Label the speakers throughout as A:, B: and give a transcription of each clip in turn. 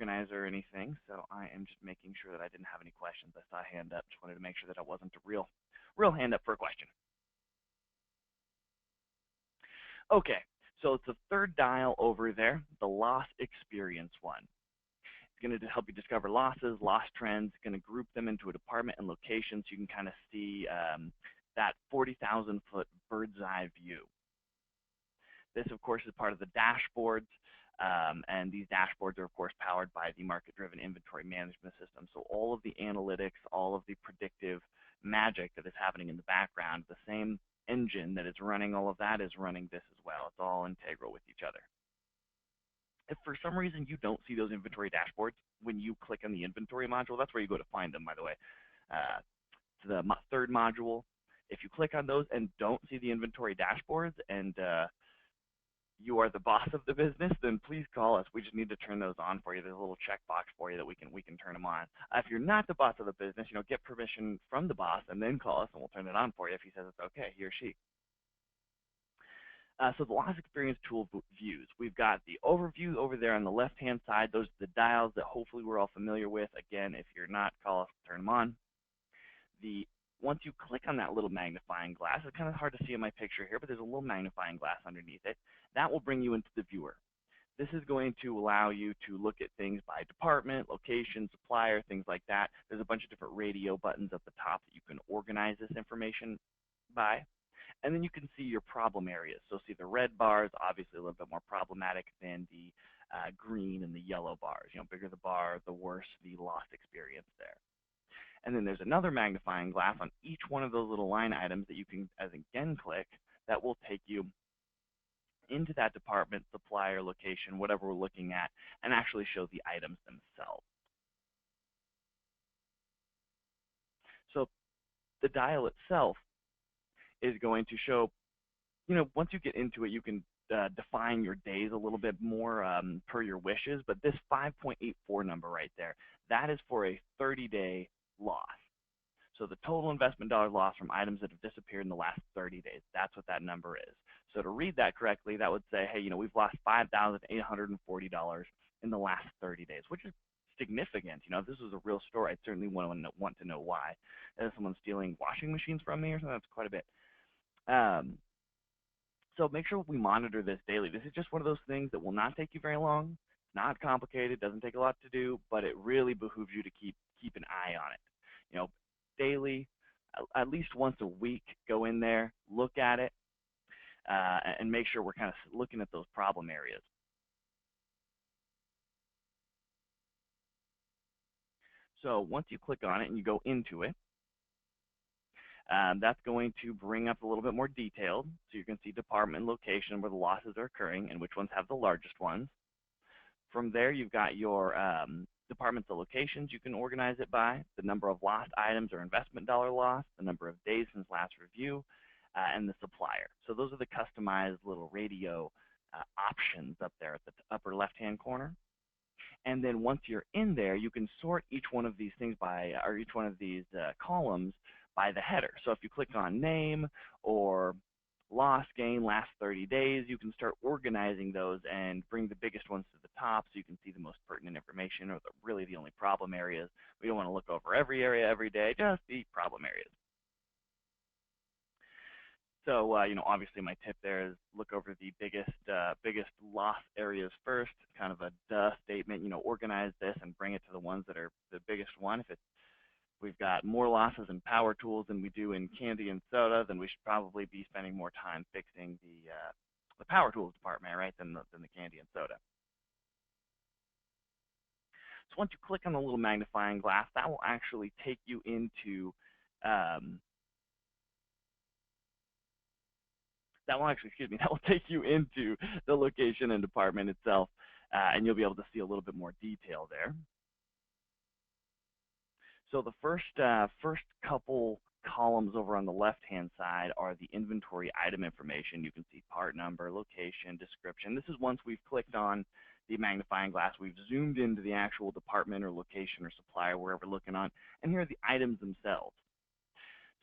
A: organizer or anything, so I am just making sure that I didn't have any questions. I saw a hand up. Just wanted to make sure that I wasn't a real hand up for a question. Okay, so it's the third dial over there, the loss experience one. It's going to help you discover losses, loss trends. It's going to group them into a department and location so you can kind of see that 40,000-foot bird's eye view. This, of course, is part of the dashboards, and these dashboards are, of course, powered by the market-driven inventory management system. So all of the analytics, all of the predictive magic that is happening in the background, the same engine that is running all of that is running this as well. It's all integral with each other. If for some reason you don't see those inventory dashboards when you click on the inventory module, that's where you go to find them, by the way. To the third module, if you click on those and don't see the inventory dashboards and you are the boss of the business, then please call us. We just need to turn those on for you. There's a little checkbox for you that we can turn them on. If you're not the boss of the business, get permission from the boss and then call us and we'll turn it on for you if he says it's okay, he or she. So the Loss Experience Tool views. We've got the overview over there on the left-hand side. Those are the dials that hopefully we're all familiar with. Again, if you're not, call us, turn them on. Once you click on that little magnifying glass, it's kind of hard to see in my picture here, but there's a little magnifying glass underneath it. That will bring you into the viewer. This is going to allow you to look at things by department, location, supplier, things like that. There's a bunch of different radio buttons at the top that you can organize this information by. And then you can see your problem areas. So see the red bars, obviously a little bit more problematic than the green and the yellow bars. Bigger the bar, the worse the loss experience there. And then there's another magnifying glass on each one of those little line items that you can, as again, click, that will take you into that department, supplier, location, whatever we're looking at, and actually show the items themselves. So the dial itself is going to show, once you get into it, you can define your days a little bit more per your wishes, but this 5.84 number right there, that is for a 30-day loss. So the total investment dollar loss from items that have disappeared in the last 30 days, that's what that number is. So to read that correctly, that would say, hey, we've lost $5,840 in the last 30 days, which is significant. If this was a real store, I'd certainly want to know why. If someone's stealing washing machines from me or something, that's quite a bit. So make sure we monitor this daily. This is just one of those things that will not take you very long. It's not complicated, doesn't take a lot to do, but it really behooves you to keep an eye on it. Daily, at least once a week, go in there, look at it, and make sure we're kind of looking at those problem areas. So once you click on it and you go into it, that's going to bring up a little bit more detailed, so you can see department, location, where the losses are occurring and which ones have the largest ones. From there, you've got your departments of locations you can organize it by, the number of lost items or investment dollar loss, the number of days since last review, and the supplier. So those are the customized little radio options up there at the upper left-hand corner. And then once you're in there, you can sort each one of these things by, or each one of these columns by the header. So if you click on name or loss, gain, last 30 days, you can start organizing those and bring the biggest ones to the top so you can see the most pertinent information or really the only problem areas. We don't want to look over every area every day, just the problem areas. So, obviously my tip there is look over the biggest loss areas first, kind of a duh statement, organize this and bring it to the ones that are the biggest one. If we've got more losses in power tools than we do in candy and soda, then we should probably be spending more time fixing the power tools department, right, than the candy and soda. So once you click on the little magnifying glass, that will actually take you into that will take you into the location and department itself, and you'll be able to see a little bit more detail there. So the first couple columns over on the left-hand side are the inventory item information. You can see part number, location, description. This is once we've clicked on the magnifying glass, we've zoomed into the actual department or location or supplier, wherever we're looking on, and here are the items themselves.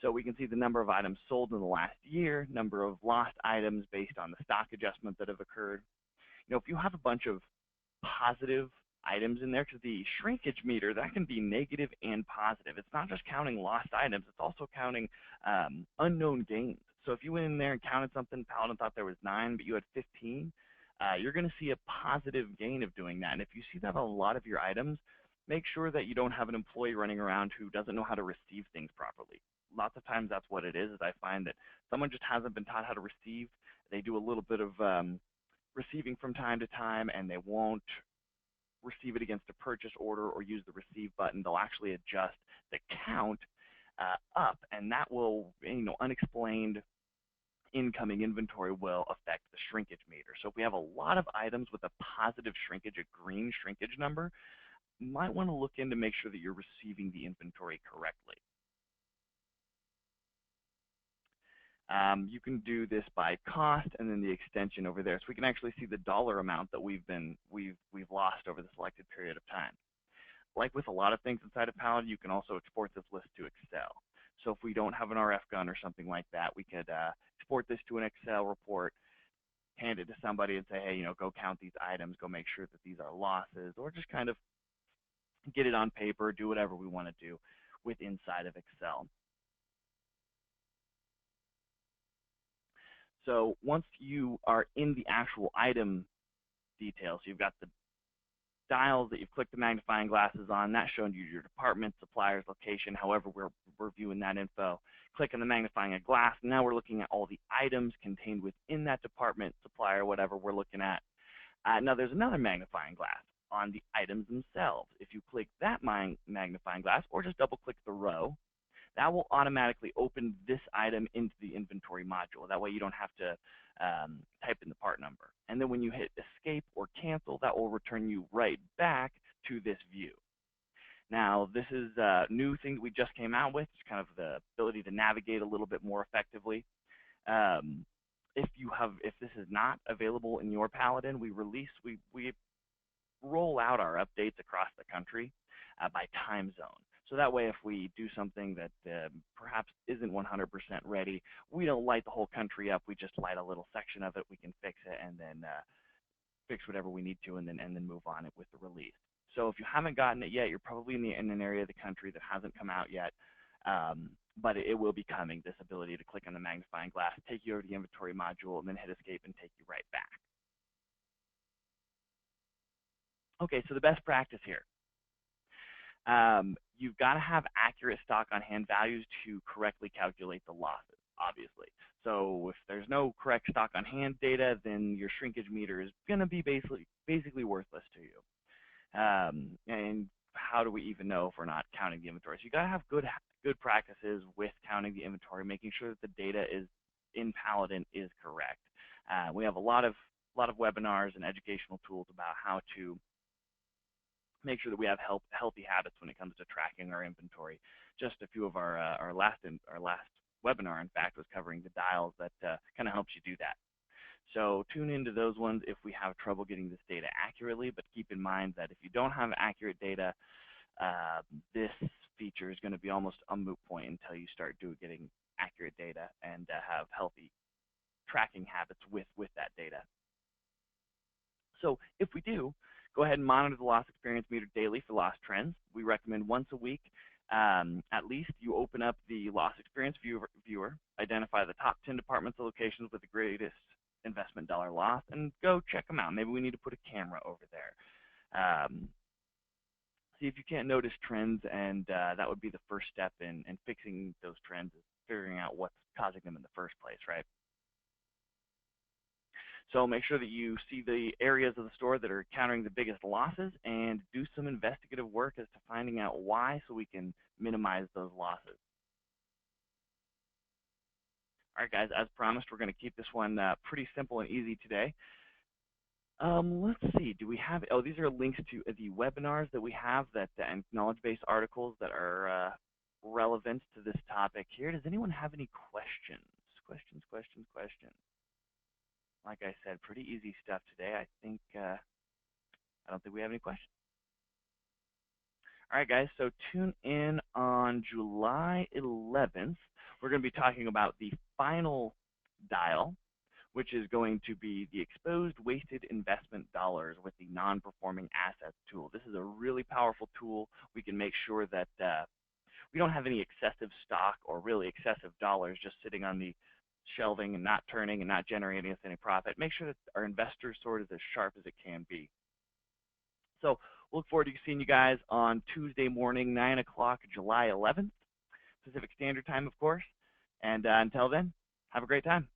A: So we can see the number of items sold in the last year, number of lost items based on the stock adjustment that have occurred. If you have a bunch of positive items in there, because the shrinkage meter, that can be negative and positive. It's not just counting lost items, it's also counting unknown gains. So if you went in there and counted something, Paladin thought there was 9, but you had 15, you're going to see a positive gain of doing that. And if you see that on a lot of your items, make sure that you don't have an employee running around who doesn't know how to receive things properly. Lots of times that's what it is I find that someone just hasn't been taught how to receive. They do a little bit of receiving from time to time, and they won't receive it against a purchase order or use the receive button. They'll actually adjust the count up, and that will, unexplained incoming inventory will affect the shrinkage meter. So if we have a lot of items with a positive shrinkage, a green shrinkage number, you might want to look in to make sure that you're receiving the inventory correctly. You can do this by cost and then the extension over there, so we can actually see the dollar amount that we've lost over the selected period of time. Like with a lot of things inside of Paladin, you can also export this list to Excel. So if we don't have an RF gun or something like that, we could export this to an Excel report, hand it to somebody and say, hey, go count these items, go make sure that these are losses, or just kind of get it on paper, do whatever we want to do with inside of Excel. So once you are in the actual item details, you've got the dials that you've clicked the magnifying glasses on, that's showing you your department, suppliers, location, however we're viewing that info. Click on the magnifying glass, and now we're looking at all the items contained within that department, supplier, whatever we're looking at. Now there's another magnifying glass on the items themselves. If you click that magnifying glass, or just double click the row, that will automatically open this item into the inventory module. That way you don't have to type in the part number. And then when you hit escape or cancel, that will return you right back to this view. Now, this is a new thing that we just came out with. It's kind of the ability to navigate a little bit more effectively. If this is not available in your Paladin, we roll out our updates across the country by time zone. So that way, if we do something that perhaps isn't 100% ready, we don't light the whole country up. We just light a little section of it. We can fix it and then fix whatever we need to, and then move on it with the release. So if you haven't gotten it yet, you're probably in an area of the country that hasn't come out yet, but it will be coming. This ability to click on the magnifying glass, take you over to the inventory module, and then hit escape and take you right back. Okay, so the best practice here. You've got to have accurate stock on hand values to correctly calculate the losses, obviously. So if there's no correct stock on hand data, then your shrinkage meter is going to be basically worthless to you. And how do we even know if we're not counting the inventory? So you got to have good practices with counting the inventory, making sure that the data is in Paladin is correct. We have a lot of webinars and educational tools about how to make sure that we have healthy habits when it comes to tracking our inventory. Just a few of our last webinar, in fact, was covering the dials that kind of helps you do that. So tune into those ones if we have trouble getting this data accurately, but keep in mind that if you don't have accurate data, this feature is going to be almost a moot point until you start getting accurate data and have healthy tracking habits with that data. So if we do, go ahead and monitor the loss experience meter daily for loss trends. We recommend once a week, at least, you open up the loss experience viewer, identify the top 10 departments or locations with the greatest investment dollar loss, and go check them out. Maybe we need to put a camera over there. See if you can't notice trends, and that would be the first step in fixing those trends, is figuring out what's causing them in the first place, right? So make sure that you see the areas of the store that are encountering the biggest losses and do some investigative work as to finding out why, so we can minimize those losses. All right, guys, as promised, we're going to keep this one pretty simple and easy today. Let's see, do we have, oh, these are links to the webinars that we have and knowledge-based articles that are relevant to this topic here. Does anyone have any questions? Questions? Like I said, pretty easy stuff today. I don't think we have any questions. All right, guys, so tune in on July 11th. We're going to be talking about the final dial, which is going to be the exposed wasted investment dollars with the non-performing assets tool. This powerful tool. We can make sure that we don't have any excessive stock or really excessive dollars just sitting on the shelving and not turning and not generating us any profit. Make sure that our investor sort is as sharp as it can be. So we'll look forward to seeing you guys on Tuesday morning, 9 o'clock, July 11th, Pacific Standard Time, of course. And until then, have a great time.